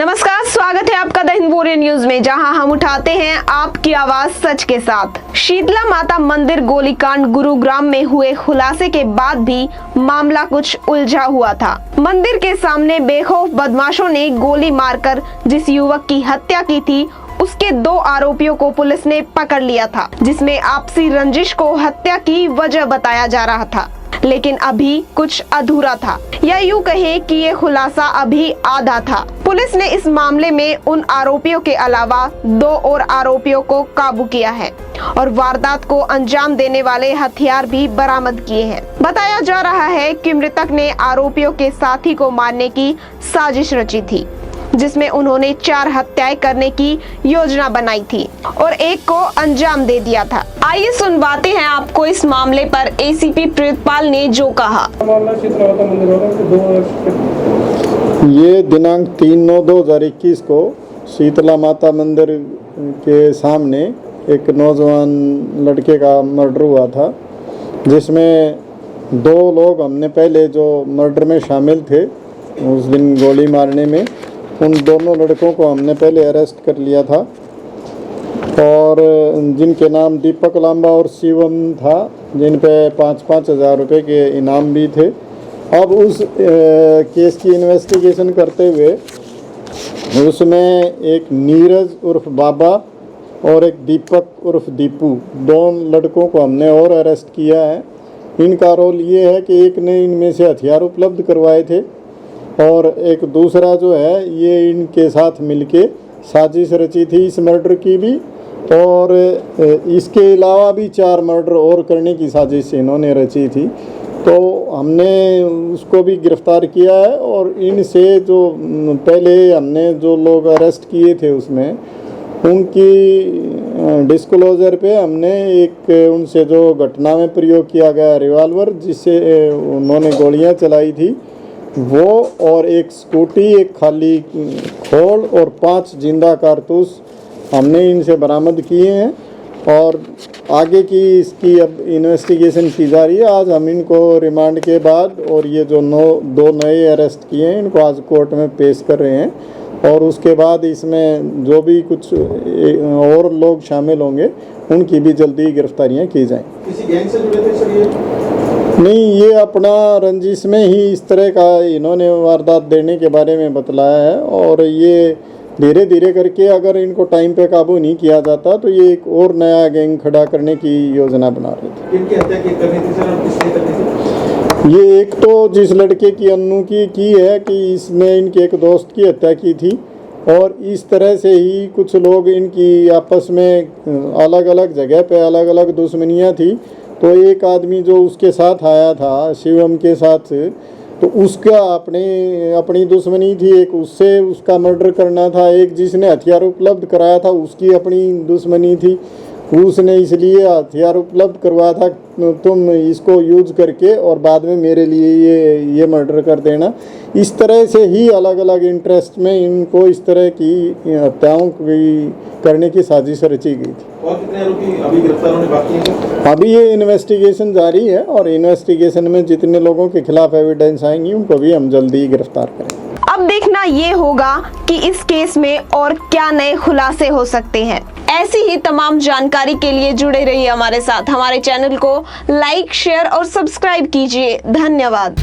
नमस्कार, स्वागत है आपका द हिंदुस्तान न्यूज में, जहां हम उठाते हैं आपकी आवाज सच के साथ। शीतला माता मंदिर गोलीकांड गुरुग्राम में हुए खुलासे के बाद भी मामला कुछ उलझा हुआ था। मंदिर के सामने बेखौफ बदमाशों ने गोली मारकर जिस युवक की हत्या की थी, उसके 2 आरोपियों को पुलिस ने पकड़ लिया था, जिसमें आपसी रंजिश को हत्या की वजह बताया जा रहा था। लेकिन अभी कुछ अधूरा था, या यूं कहे कि ये खुलासा अभी आधा था। पुलिस ने इस मामले में उन आरोपियों के अलावा 2 और आरोपियों को काबू किया है और वारदात को अंजाम देने वाले हथियार भी बरामद किए हैं। बताया जा रहा है कि मृतक ने आरोपियों के साथी को मारने की साजिश रची थी, जिसमें उन्होंने 4 हत्याएं करने की योजना बनाई थी और एक को अंजाम दे दिया था। आइए सुनवाते हैं आपको इस मामले पर एसीपी प्रीतपाल ने जो कहा। ये दिनांक 3/9/2021 को शीतला माता मंदिर के सामने एक नौजवान लड़के का मर्डर हुआ था, जिसमें 2 लोग हमने पहले जो मर्डर में शामिल थे उस दिन गोली मारने में, उन दोनों लड़कों को हमने पहले अरेस्ट कर लिया था और जिनके नाम दीपक लांबा और शिवम था, जिन पे 5-5 हज़ार रुपये के इनाम भी थे। अब उस केस की इन्वेस्टिगेशन करते हुए उसमें एक नीरज उर्फ बाबा और एक दीपक उर्फ दीपू, 2 लड़कों को हमने और अरेस्ट किया है। इनका रोल ये है कि एक ने इनमें से हथियार उपलब्ध करवाए थे और एक दूसरा जो है ये इनके साथ मिलके साजिश रची थी इस मर्डर की भी, और इसके अलावा भी 4 मर्डर और करने की साजिश इन्होंने रची थी। तो हमने उसको भी गिरफ्तार किया है और इनसे जो पहले हमने जो लोग अरेस्ट किए थे उसमें उनकी डिस्क्लोजर पे हमने एक उनसे जो घटना में प्रयोग किया गया रिवॉल्वर जिससे उन्होंने गोलियां चलाई थी वो, और एक स्कूटी, एक खाली खोल और 5 जिंदा कारतूस हमने इनसे बरामद किए हैं और आगे की इसकी अब इन्वेस्टिगेशन की जा रही है। आज हम इनको रिमांड के बाद और ये जो 2 नए अरेस्ट किए हैं इनको आज कोर्ट में पेश कर रहे हैं और उसके बाद इसमें जो भी कुछ और लोग शामिल होंगे उनकी भी जल्दी गिरफ्तारियां की जाएं। किसी गैंग से जुड़े थे सर ये? नहीं, ये अपना रंजिश में ही इस तरह का इन्होंने वारदात देने के बारे में बतलाया है और ये धीरे धीरे करके अगर इनको टाइम पे काबू नहीं किया जाता तो ये एक और नया गैंग खड़ा करने की योजना बना रहे थे। इनकी हत्या करनी थी सर और किसने करनी थी? ये एक तो जिस लड़के की अन्नू की है कि इसने इनके एक दोस्त की हत्या की थी और इस तरह से ही कुछ लोग इनकी आपस में अलग अलग जगह पे अलग अलग दुश्मनियाँ थी। तो एक आदमी जो उसके साथ आया था शिवम के साथ, तो उसका अपनी दुश्मनी थी, एक उससे उसका मर्डर करना था, एक जिसने हथियार उपलब्ध कराया था उसकी अपनी दुश्मनी थी, उसने इसलिए हथियार उपलब्ध करवाया था तुम इसको यूज करके और बाद में मेरे लिए ये मर्डर कर देना। इस तरह से ही अलग अलग इंटरेस्ट में इनको इस तरह की हत्याओं करने की साजिश रची गई थी। और कितने आरोपी अभी गिरफ्तार होने बाकी हैं? अभी ये इन्वेस्टिगेशन जारी है और इन्वेस्टिगेशन में जितने लोगों के खिलाफ एविडेंस आएंगी उनको भी हम जल्दी गिरफ्तार करेंगे। अब देखना ये होगा कि इस केस में और क्या नए खुलासे हो सकते हैं। ऐसी ही तमाम जानकारी के लिए जुड़े रहिए हमारे साथ। हमारे चैनल को लाइक, शेयर और सब्सक्राइब कीजिए। धन्यवाद।